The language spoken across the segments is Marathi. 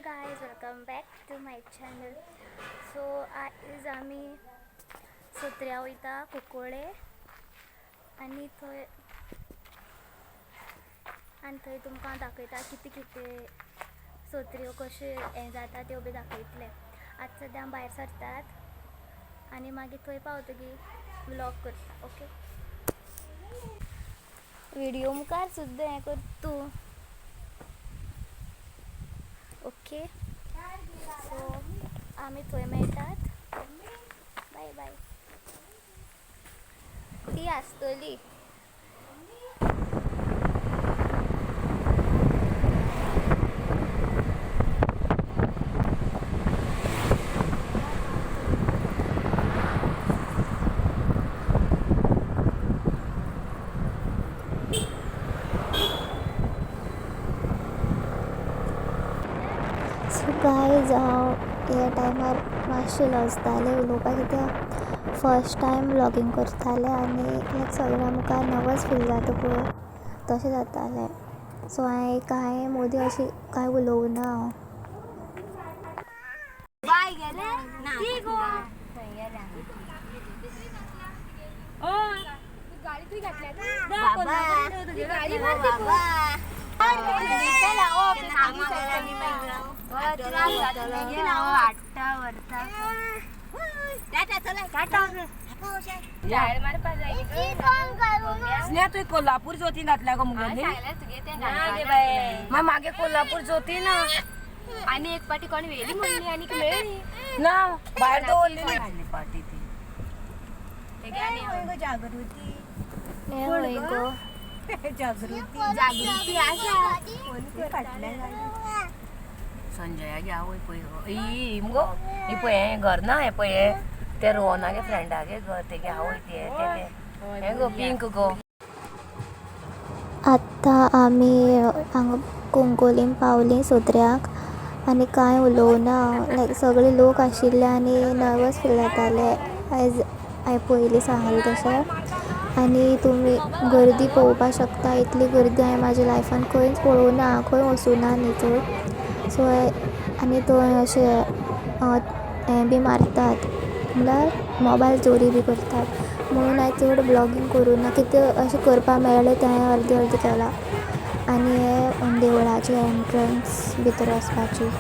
guys, welcome back to my channel. So आज आम्ही सत्र्या वयता कुंकोळे आणि थंय तुमकां दाखयता कितें सत्र्यो कशे हें जाता त्यो बी दाखयतले. आज सद्या भायर सरतात आनी मागीर थंय पावतकीर व्लॉग करता. ओके, व्हिडिओ मुखार सुद्दां हें कर तूं. ओके, सो आमी थंय मेळटात. Bye bye. ती आसतली. सो गायज ह्या टायमार मातशें लजतालें उलोवपाक, कित्याक फर्स्ट टायम व्लॉगिंग करतालें आनी लायक सगळ्यां मुखार नर्वस फील जाता पळय तशें जातालें. सो हांवें कांय मोदी अशें कांय उलोवना. तू कोल्हापूर जोती घातल्या गो मुगेली मागे कोल्हापूर जोती ना आणि एक पाटी कोणी वेली म्हणली आणि मेळली ना बाहेर दवरलेली पाटी ती जागृती जागृती आशा संजया घ्या वय पळय मुगो ही पळय हें घर ना हें पळय हें ते रोहनागे फ्रेंडागे घर ते घ्या वय ते हें गो पिंक गो. आतां आमी हांगा कुंकोलीम पावलीं सत्र्याक आनी कांय उलोवना. लायक सगळे लोक आशिल्ले आनी नर्वस फील जाताले एज हांवें पयलीं सांगलें तशें. आनी तुमी गर्दी पळोवपाक शकता. इतली गर्दी हांवें म्हाज्या लायफान खंयच पळोवना, खंय वचूना न्ही चड. सो आनी थंय अशें हें बी मारतात, म्हणल्यार मोबायल चोरी बी करतात. म्हणून हांवें चड ब्लॉगींग करूना. कितें अशें करपाक मेळ्ळें तें हांवें अर्दें अर्दें केलां. आनी हें देवळाचें एंट्रन्स भितर वचपाची.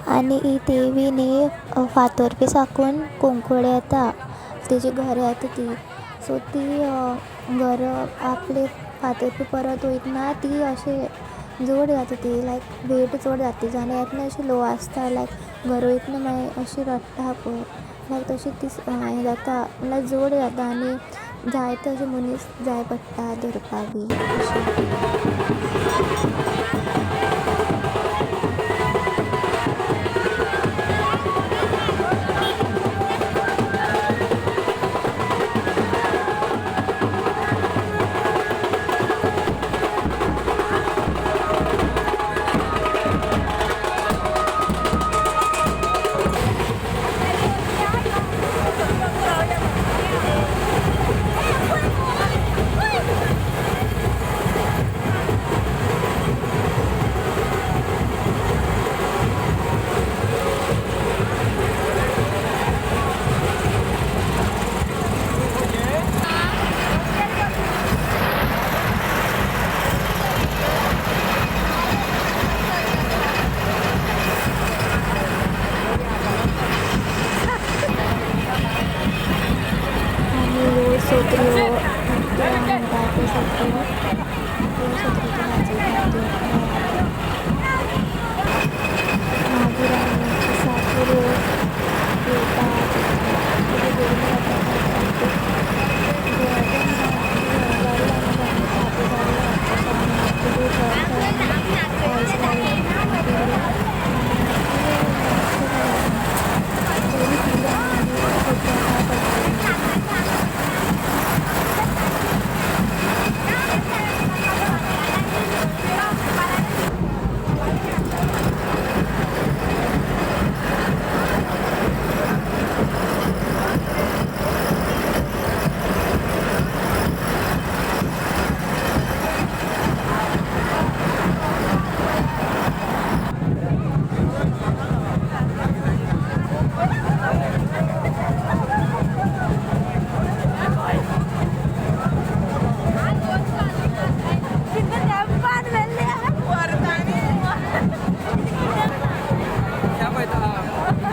आनी ही देवी न्ही फातोरपी साकून कुंकोळे येता, तेजी घरां येता ती. सो ती घर आपले फातोरपी परत वयतना ती अशें जड जाता ती, लायक वेट चड जाता तिजो आनी येतना अशी लो आसता. लायक घर वयतना मागीर अशी रडटा पळय, लायक तशी ती हें जाता, म्हणल्यार जड जाता. आनी जायते अशे मनीस जाय पडटा धरपाक बी अशें.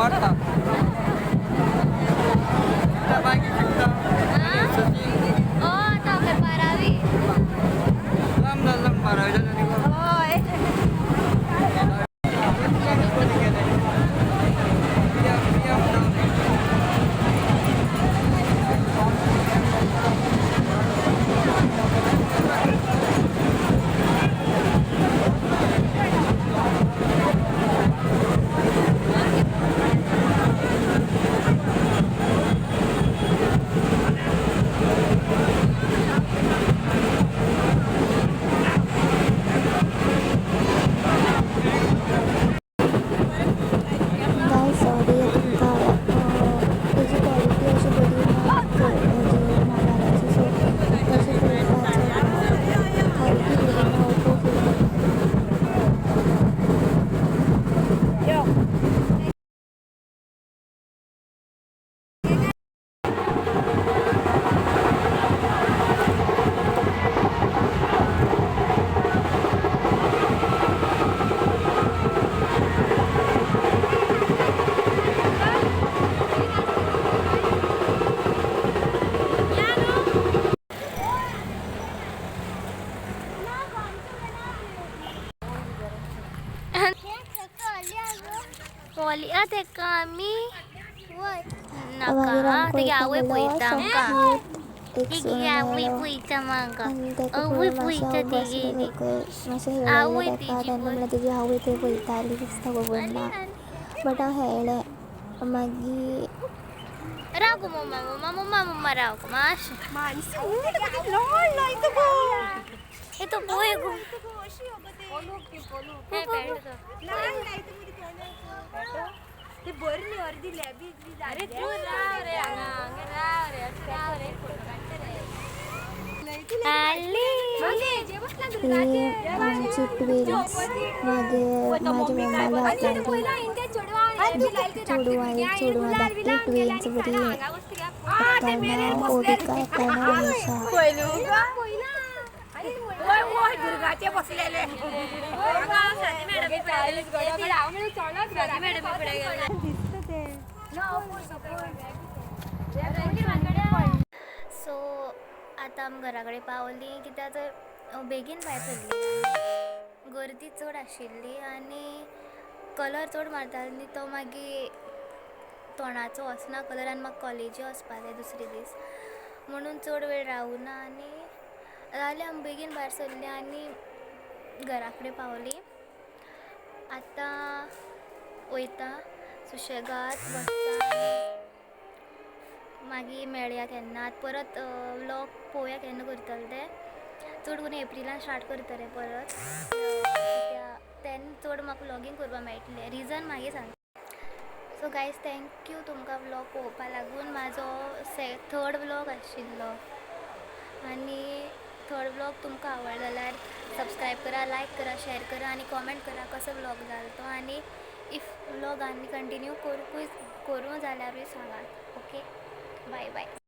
वाटता बाकी शिकता ओ आता काय 12वी लांब लांब 12 झाली होय काय सॉरी तुमका त्याची क्वालिटी अशी बरी ना म्हणजे मोबायलाची सो तशी पळोवपाक खालची घेयना ओपो पॉली ते कामी मागीर नका आमकां ते वयता आवय म्हणल्यार पळयता आमकां सामकी एक सून आवय मेळ्ळो पळयता म्हाका आनी ताका आवय पळोवन मातशें पळयता हांव बसलें तेगेली सकयल मातशें आवय हेळयलें ताका तेजी तेन्ना म्हणल्यार तेजी आवय थंय पळयताली दिसता खबर ना बट हांव हेळ्ळें मागीर राव गो मम्मा मम्मा मम्मा मम्मा राव गो मातशें हे तो पळय गो ते बरी न्ही अर्दी लॅबी अरे तू राव रे हांगा राव रे राव रे फोटो काडटा रे ही आमची ट्विन्स मागीर म्हाज्या मम्माला आपल्याली चेडवां एक चेडवां धाकटी ट्विन्स बरी एकटा नांव ओविका एकटा नांव अनिशा दुर्गाचे बसलेले सो आतां आमी घरा कडेन पावलीं कित्याक तर बेगीन भायर सरलीं गर्दी चड आशिल्ली आनी कलर चड मारताली न्ही तो मागीर तोंडाचो वचना कलर आनी म्हाका कॉलेजी वचपा जाय दुसरे दीस म्हणून चड वेळ रावूना आनी जाल्यार आमी बेगीन भायर सरलीं आनी घरा कडेन पावलीं आतां वयता सुशेगाद बसता मागीर मेळया केन्ना परत व्लॉग पळोवया केन्ना करतले ते चड करून एप्रिलान स्टार्ट करतले परत तेन्ना चड म्हाका व्लॉगींग करपाक मेळटलें रिजन मागीर सांग सो गायज थँक्यू तुमकां व्लॉग पळोवपा लागून म्हाजो थर्ड व्लॉग आशिल्लो आनी थर्ड व्लॉग तुमकां आवडलो जाल्यार सबस्क्रायब करा लायक करा शेअर करा आनी कॉमेंट करा कसो व्लॉग जालो तो आनी इफ व्लॉग आनी कंटिन्यू करूं जाल्यारूय सांगात ओके बाय बाय